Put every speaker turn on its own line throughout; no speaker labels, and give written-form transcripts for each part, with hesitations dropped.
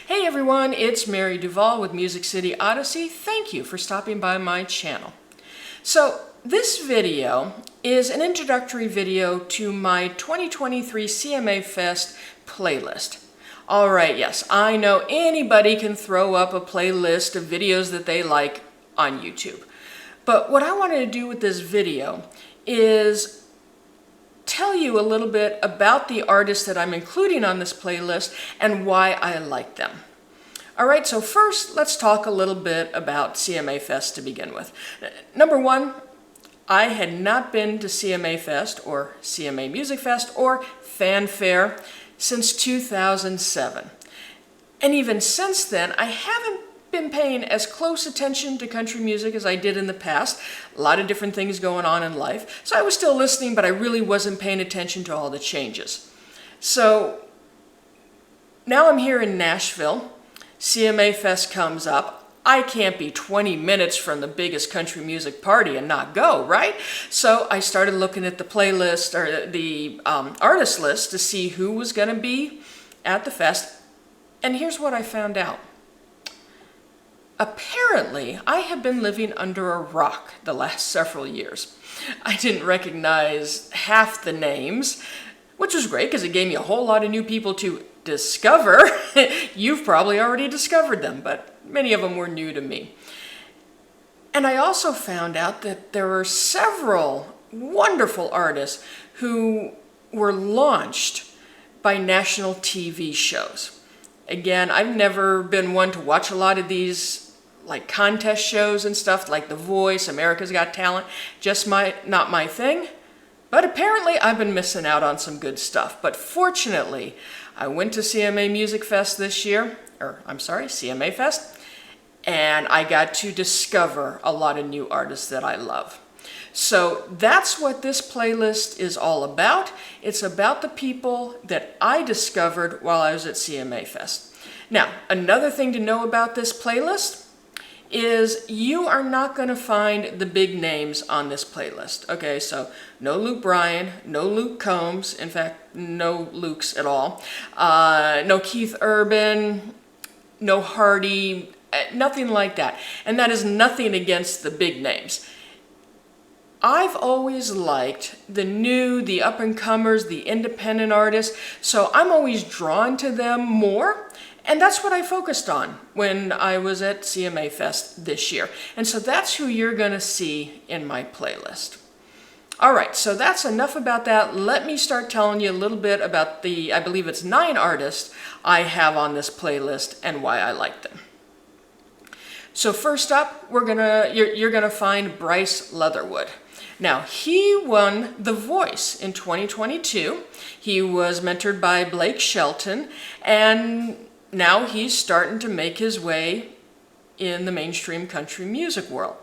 Hey everyone, it's Mary Duvall with Music City Odyssey. Thank you for stopping by my channel. So this video is an introductory video to my 2023 CMA Fest playlist. Alright, yes, I know anybody can throw up a playlist of videos that they like on YouTube. But what I wanted to do with this video is tell you a little bit about the artists that I'm including on this playlist and why I like them. Alright, so first let's talk a little bit about CMA Fest to begin with. Number one, I had not been to CMA Fest or CMA Music Fest or Fanfare since 2007. And even since then, I haven't been paying as close attention to country music as I did in the past. A lot of different things going on in life. So I was still listening, but I really wasn't paying attention to all the changes. So now I'm here in Nashville. CMA Fest comes up. I can't be 20 minutes from the biggest country music party and not go, right? So I started looking at the playlist or the artist list to see who was going to be at the fest. And here's what I found out. Apparently, I have been living under a rock the last several years. I didn't recognize half the names, which was great because it gave me a whole lot of new people to discover. You've probably already discovered them, but many of them were new to me. And I also found out that there were several wonderful artists who were launched by national TV shows. Again, I've never been one to watch a lot of these like contest shows and stuff like The Voice, America's Got Talent, just not my thing. But apparently I've been missing out on some good stuff. But fortunately, I went to CMA Music Fest this year, CMA Fest, and I got to discover a lot of new artists that I love. So that's what this playlist is all about. It's about the people that I discovered while I was at CMA Fest. Now, another thing to know about this playlist is you are not going to find the big names on this playlist. Okay, so no Luke Bryan, no Luke Combs, in fact, no Lukes at all, no Keith Urban, no Hardy, nothing like that. And that is nothing against the big names. I've always liked the new, the up-and-comers, the independent artists, so I'm always drawn to them more. And that's what I focused on when I was at CMA Fest this year. And so that's who you're going to see in my playlist. All right, so that's enough about that. Let me start telling you a little bit about the, I believe it's 9 artists I have on this playlist and why I like them. So first up, you're gonna find Bryce Leatherwood. Now, he won The Voice in 2022. He was mentored by Blake Shelton, and now he's starting to make his way in the mainstream country music world.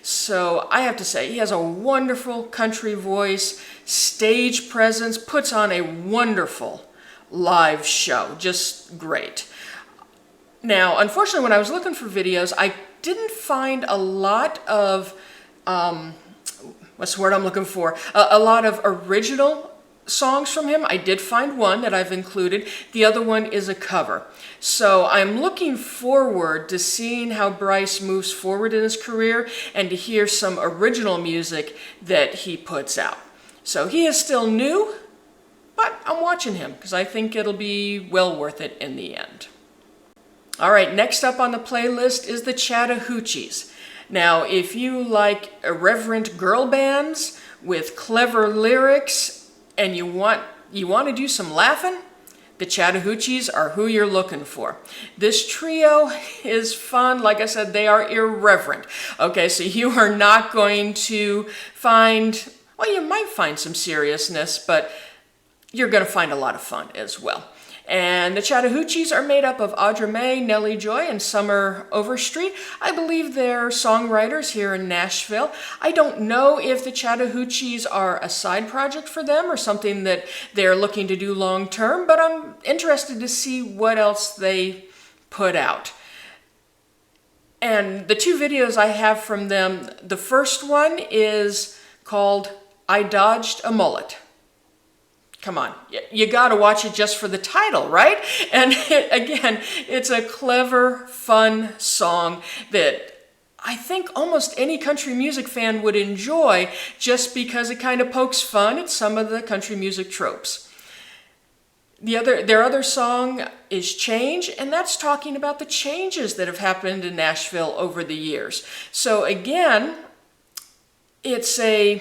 So I have to say, he has a wonderful country voice, stage presence, puts on a wonderful live show, just great. Now, unfortunately, when I was looking for videos, I didn't find a lot of, what's the word I'm looking for? A lot of original songs from him. I did find one that I've included. The other one is a cover. So I'm looking forward to seeing how Bryce moves forward in his career and to hear some original music that he puts out. So he is still new, but I'm watching him because I think it'll be well worth it in the end. All right, next up on the playlist is the Chattahoochees. Now, if you like irreverent girl bands with clever lyrics and you want to do some laughing, the Chattahoochees are who you're looking for. This trio is fun. Like I said, they are irreverent. Okay, so you are not going to find, well, you might find some seriousness, but you're going to find a lot of fun as well. And the Chattahoochees are made up of Audra Mae, Nellie Joy, and Summer Overstreet. I believe they're songwriters here in Nashville. I don't know if the Chattahoochees are a side project for them or something that they're looking to do long term, but I'm interested to see what else they put out. And the 2 videos I have from them, the first one is called I Dodged a Mullet. come on, you got to watch it just for the title, right? And again, it's a clever, fun song that I think almost any country music fan would enjoy just because it kind of pokes fun at some of the country music tropes. Their other song is Change, and that's talking about the changes that have happened in Nashville over the years. So again, it's an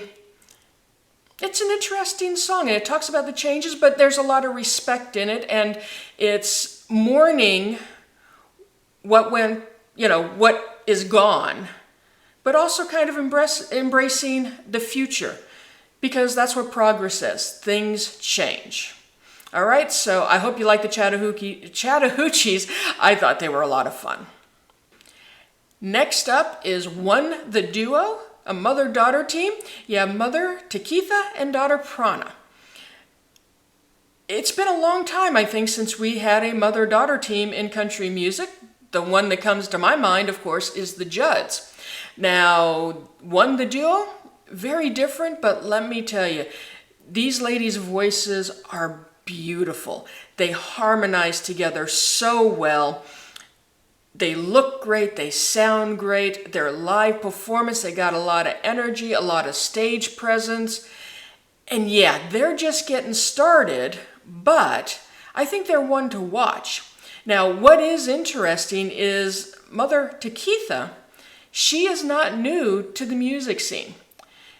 interesting song, and it talks about the changes, but there's a lot of respect in it, and it's mourning what is gone, but also kind of embracing the future, because that's what progress is. Things change. All right, so I hope you like the Chattahoochees. I thought they were a lot of fun. Next up is One the Duo, a mother-daughter team. You have mother Takitha and daughter Prana. It's been a long time, I think, since we had a mother-daughter team in country music. The one that comes to my mind, of course, is the Judds. Now, One the Duo, very different, but let me tell you, these ladies' voices are beautiful. They harmonize together so well. They look great, they sound great, their live performance, they got a lot of energy, a lot of stage presence. And yeah, they're just getting started, but I think they're one to watch. Now, what is interesting is Mother Takitha, she is not new to the music scene.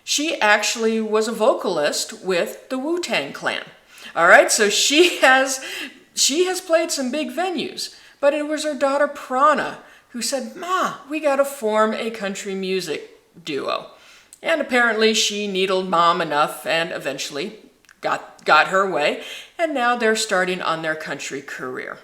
She actually was a vocalist with the Wu-Tang Clan. All right, so she has played some big venues, but it was her daughter Prana who said, "Ma, we got to form a country music duo." And apparently she needled Mom enough and eventually got her way, and now they're starting on their country career.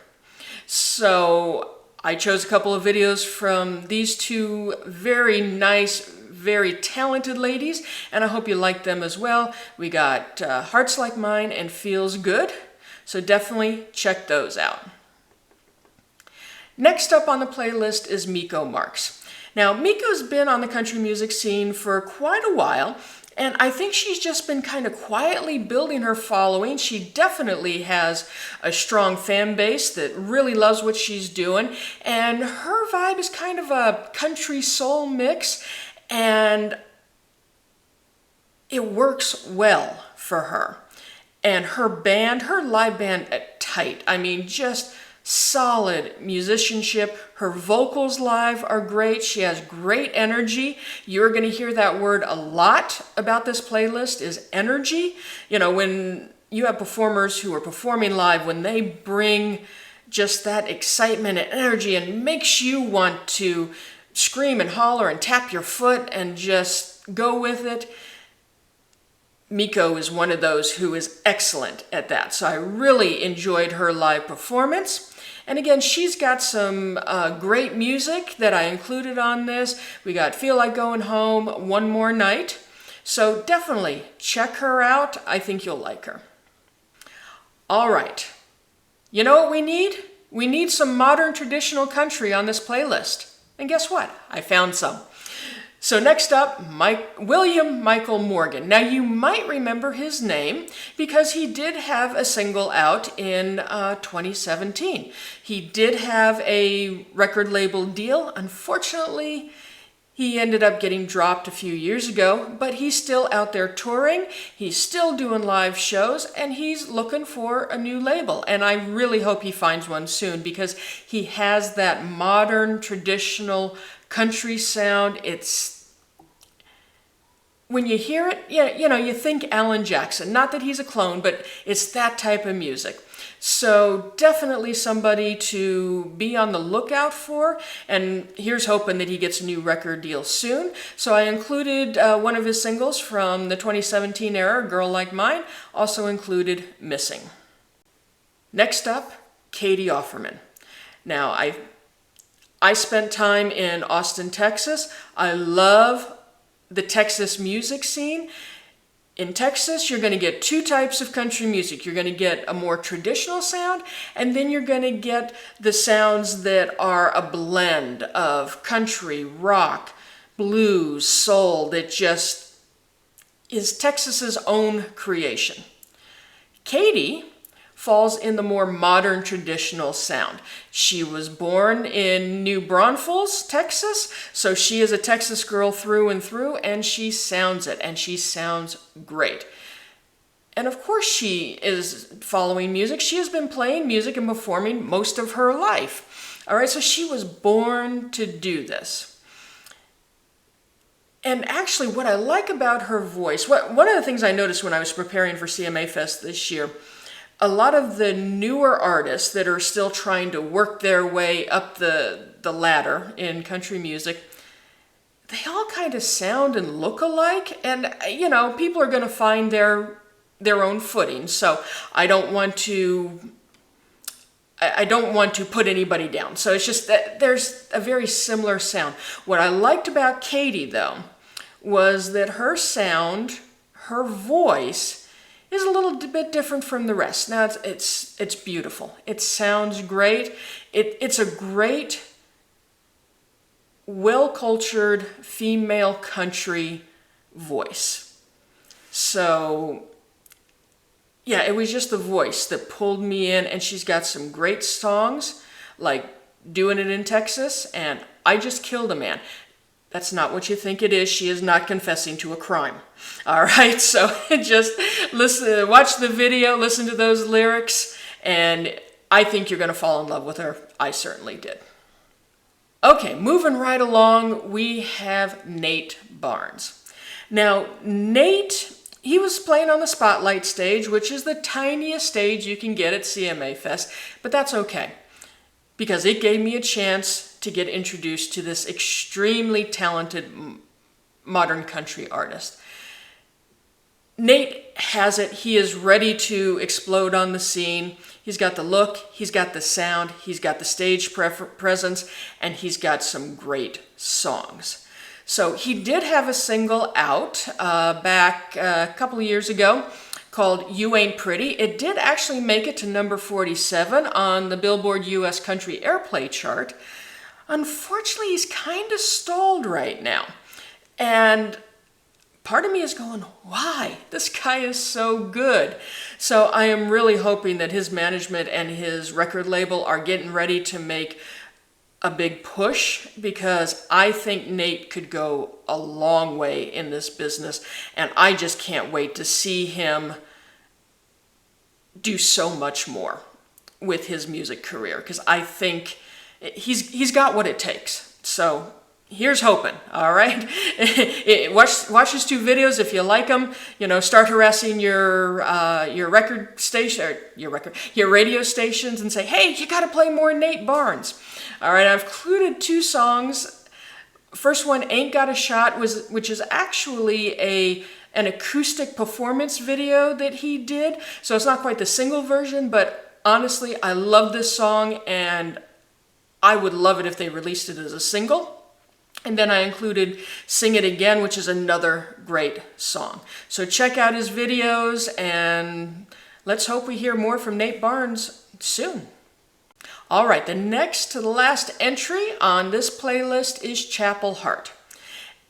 So I chose a couple of videos from these two very nice, very talented ladies, and I hope you like them as well. We got Hearts Like Mine and Feels Good, so definitely check those out. Next up on the playlist is Miko Marks. Now, Miko's been on the country music scene for quite a while, and I think she's just been kind of quietly building her following. She definitely has a strong fan base that really loves what she's doing, and her vibe is kind of a country soul mix, and it works well for her. And her band, her live band, tight. I mean, just solid musicianship. Her vocals live are great. She has great energy. You're going to hear that word a lot about this playlist, is energy. You know, when you have performers who are performing live, when they bring just that excitement and energy and makes you want to scream and holler and tap your foot and just go with it. Miko is one of those who is excellent at that. So I really enjoyed her live performance. And again, she's got some great music that I included on this. We got Feel Like Going Home, One More Night. So definitely check her out. I think you'll like her. All right. You know what we need? We need some modern traditional country on this playlist. And guess what? I found some. So next up, William Michael Morgan. Now you might remember his name because he did have a single out in 2017. He did have a record label deal. Unfortunately, he ended up getting dropped a few years ago, but he's still out there touring. He's still doing live shows, and he's looking for a new label. And I really hope he finds one soon because he has that modern, traditional country sound. It's, when you hear it, you think Alan Jackson. Not that he's a clone, but it's that type of music. So definitely somebody to be on the lookout for, and here's hoping that he gets a new record deal soon. So I included one of his singles from the 2017 era, Girl Like Mine, also included Missing. Next up, Katie Offerman. Now, I spent time in Austin, Texas. I love the Texas music scene. In Texas, you're going to get two types of country music. You're going to get a more traditional sound, and then you're going to get the sounds that are a blend of country, rock, blues, soul, that just is Texas's own creation. Katie falls in the more modern traditional sound. She was born in New Braunfels, Texas, so she is a Texas girl through and through, and she sounds it, and she sounds great. And of course she is following music. She has been playing music and performing most of her life. All right, so she was born to do this. And actually what I like about her voice, one of the things I noticed when I was preparing for CMA Fest this year, a lot of the newer artists that are still trying to work their way up the ladder in country music, they all kind of sound and look alike. And, people are going to find their own footing. So I don't want to put anybody down. So it's just that there's a very similar sound. What I liked about Katie, though, was that her sound, her voice, is a little bit different from the rest. Now it's beautiful. It sounds great. It's a great, well-cultured female country voice. So yeah, it was just the voice that pulled me in, and she's got some great songs like Doing It in Texas and I Just Killed a Man. That's not what you think it is. She is not confessing to a crime. All right, so just watch the video, listen to those lyrics, and I think you're going to fall in love with her. I certainly did. Okay, moving right along, we have Nate Barnes. Now, Nate, he was playing on the Spotlight stage, which is the tiniest stage you can get at CMA Fest, but that's okay, because it gave me a chance to get introduced to this extremely talented modern country artist. Nate has it. He is ready to explode on the scene. He's got the look, he's got the sound, he's got the stage presence, and he's got some great songs. So he did have a single out back a couple of years ago called You Ain't Pretty. It did actually make it to number 47 on the Billboard US Country Airplay chart. Unfortunately, he's kind of stalled right now. And part of me is going, why? This guy is so good. So I am really hoping that his management and his record label are getting ready to make a big push, because I think Nate could go a long way in this business, and I just can't wait to see him do so much more with his music career, because I think he's got what it takes. So here's hoping. All right, watch his two videos if you like them. Start harassing your record station, or your radio stations, and say, hey, you got to play more Nate Barnes. All right, I've included two songs. First one, Ain't Got a Shot, which is actually an acoustic performance video that he did. So it's not quite the single version, but honestly, I love this song, and I would love it if they released it as a single. And then I included Sing It Again, which is another great song. So check out his videos, and let's hope we hear more from Nate Barnes soon. All right, the next to the last entry on this playlist is Chapel Hart.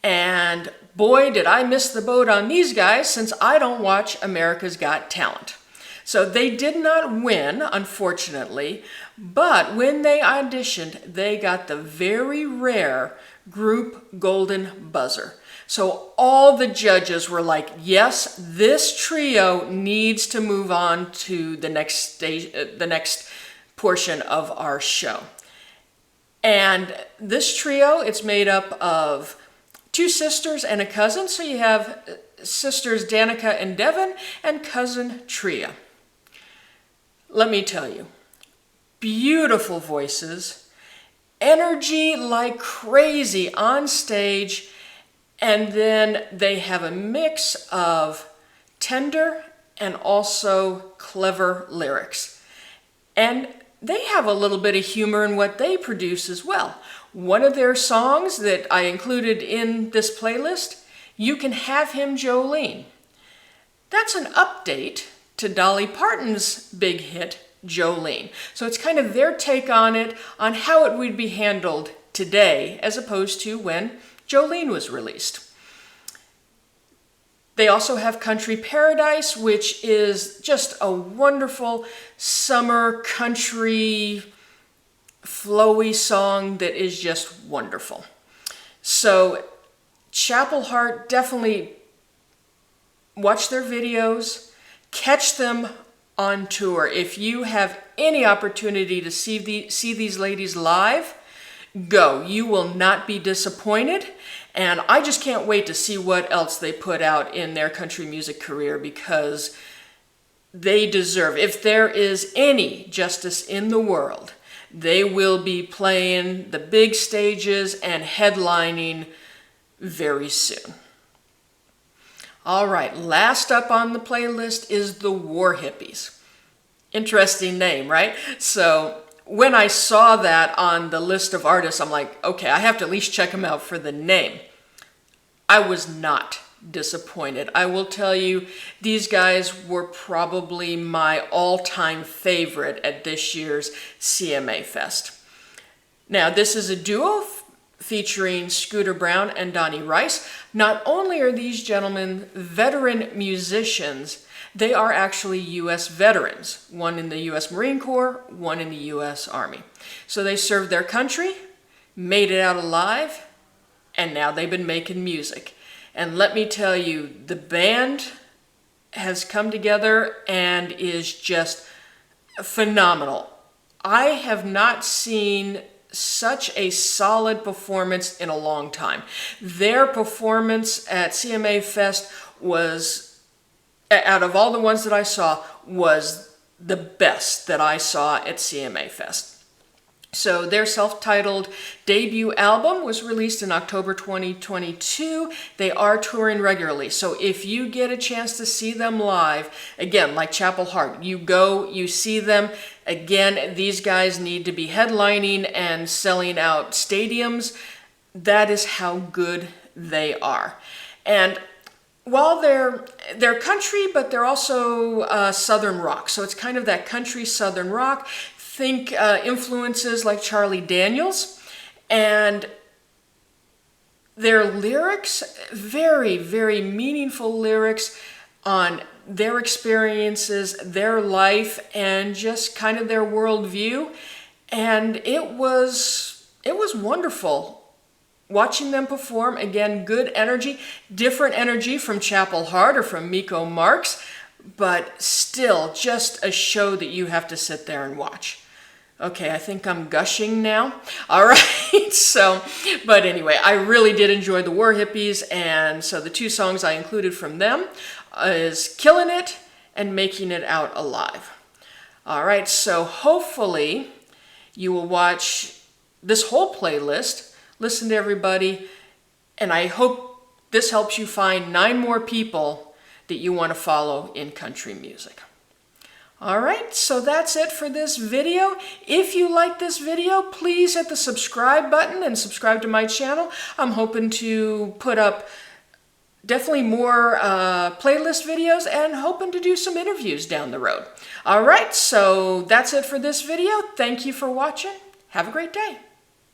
And boy, did I miss the boat on these guys, since I don't watch America's Got Talent. So they did not win, unfortunately, but when they auditioned, they got the very rare group golden buzzer. So all the judges were like, yes, this trio needs to move on to the next stage, the next portion of our show. And this trio, it's made up of two sisters and a cousin. So you have sisters Danica and Devin, and cousin Tria. Let me tell you, beautiful voices, energy like crazy on stage, and then they have a mix of tender and also clever lyrics. And they have a little bit of humor in what they produce as well. One of their songs that I included in this playlist, You Can Have Him, Jolene. That's an update to Dolly Parton's big hit, Jolene. So it's kind of their take on it, on how it would be handled today, as opposed to when Jolene was released. They also have Country Paradise, which is just a wonderful summer country flowy song that is just wonderful. So Chapel Hart, definitely watch their videos, catch them on tour. If you have any opportunity to see these ladies live, go. You will not be disappointed. And I just can't wait to see what else they put out in their country music career, because they deserve, if there is any justice in the world, they will be playing the big stages and headlining very soon. All right, last up on the playlist is the War Hippies. Interesting name, right? So when I saw that on the list of artists, I'm like, okay, I have to at least check them out for the name. I was not disappointed. I will tell you, these guys were probably my all-time favorite at this year's CMA Fest. Now, this is a duo featuring Scooter Brown and Donnie Rice. Not only are these gentlemen veteran musicians, they are actually U.S. veterans, one in the U.S. Marine Corps, one in the U.S. Army. So they served their country, made it out alive, and now they've been making music. And let me tell you, the band has come together and is just phenomenal. I have not seen such a solid performance in a long time. Their performance at CMA Fest was, out of all the ones that I saw, was the best that I saw at CMA Fest. So their self-titled debut album was released in October 2022. They are touring regularly. So if you get a chance to see them live, again, like Chapel Hart, you go, you see them. Again, these guys need to be headlining and selling out stadiums. That is how good they are. And while they're country, but they're also Southern rock. So it's kind of that country Southern rock. Think influences like Charlie Daniels, and their lyrics, very, very meaningful lyrics on their experiences, their life, and just kind of their worldview. And it was wonderful watching them perform. Again, good energy, different energy from Chapel Hart or from Miko Marks, but still just a show that you have to sit there and watch. Okay, I think I'm gushing now. All right, so, but anyway, I really did enjoy the War Hippies, and so the two songs I included from them is Killing It and Making It Out Alive. All right, so hopefully you will watch this whole playlist, listen to everybody, and I hope this helps you find 9 more people that you want to follow in country music. All right, so that's it for this video. If you like this video, please hit the subscribe button and subscribe to my channel. I'm hoping to put up definitely more playlist videos and hoping to do some interviews down the road. All right, so that's it for this video. Thank you for watching. Have a great day.